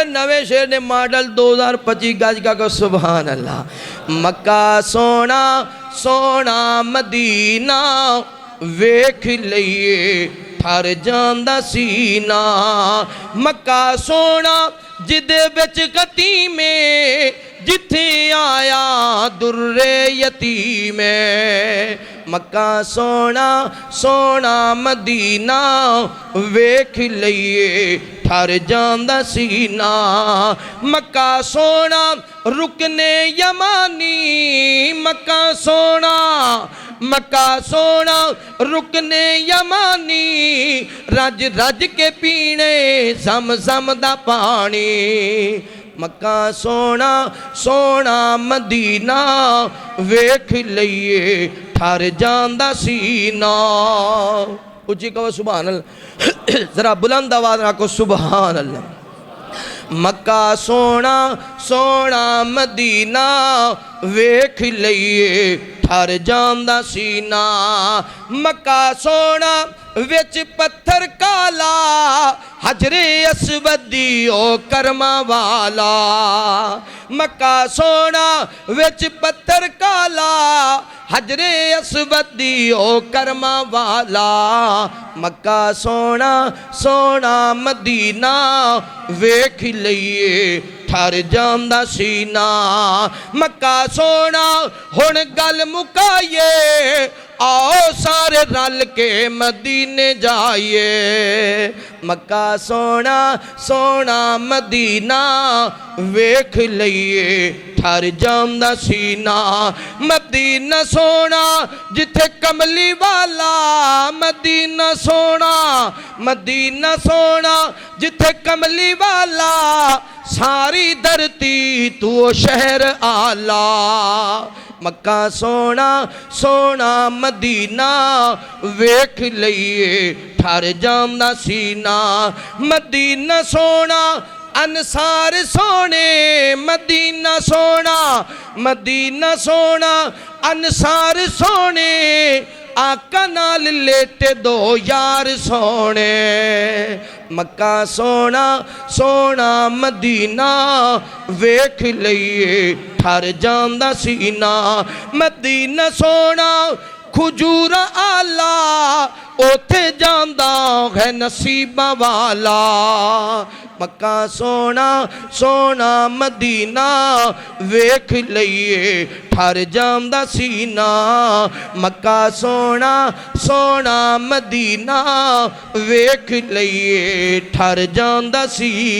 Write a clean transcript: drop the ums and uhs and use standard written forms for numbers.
नवे शेर ने मॉडल 2025 गज का को सुभान अल्लाह। मक्का सोना सोना मदीना वेख लईए ठर जांदा सीना। मक्का सोना जिदे विच कतीमे जिथे आया दुर्रे यतीमे। मक्का सोना सोना मदीना वेख लईए ठर जांदा सीना। मक्का सोना रुकने यमानी। मक्का सोना मक्का सोना रुकने यमानी। रज रज के पीने सम सम दा पानी। मक्का सोना सोना मदीना वेख लईए ठर जांदा सीना। उच्ची कहो सुभान अल्लाह। जरा बुलंद आवाज रखो सुभान अल्लाह। मक्का सोना सोना मदीना वेख लईए ठर जांदा सीना। मक्का सोना विच पत्थर काला हजरे असवदी ओ कर्मा वाला। मक्का सोना विच पत्थर काला हजरे असवदी ओ कर्मा वाला। मक्का सोना सोना मदीना वेख लईए ठर जांदा सीना। मक्का सोना हुण गल मुकाइए आओ सारे रल के मदीने जाइए। मक्का सोना सोना मदीना वेख लईए ठर जांदा सीना। मदीना सोना जिथे कमली वाला। मदीना सोना मदीना सोना जिथे कमली वाला। सारी धरती तू शहर आला। मक्का सोना सोना मदीना वेख लईए ठर जांदा सीना। मदीना सोना अनसार सोने। मदीना सोना मदीना सोना अनसार सोने। आका नाल लेटे दो यार सोने। मक्का सोना सोना मदीना वेख लईए ठर जांदा सीना। मदीना सोना खजूरा आला ओथे जांदा है नसीबा वाला। मक्का सोना सोना मदीना वेख लईए ठर जांदा सीना। मक्का सोना सोना मदीना वेख लईए ठर जांदा सीना।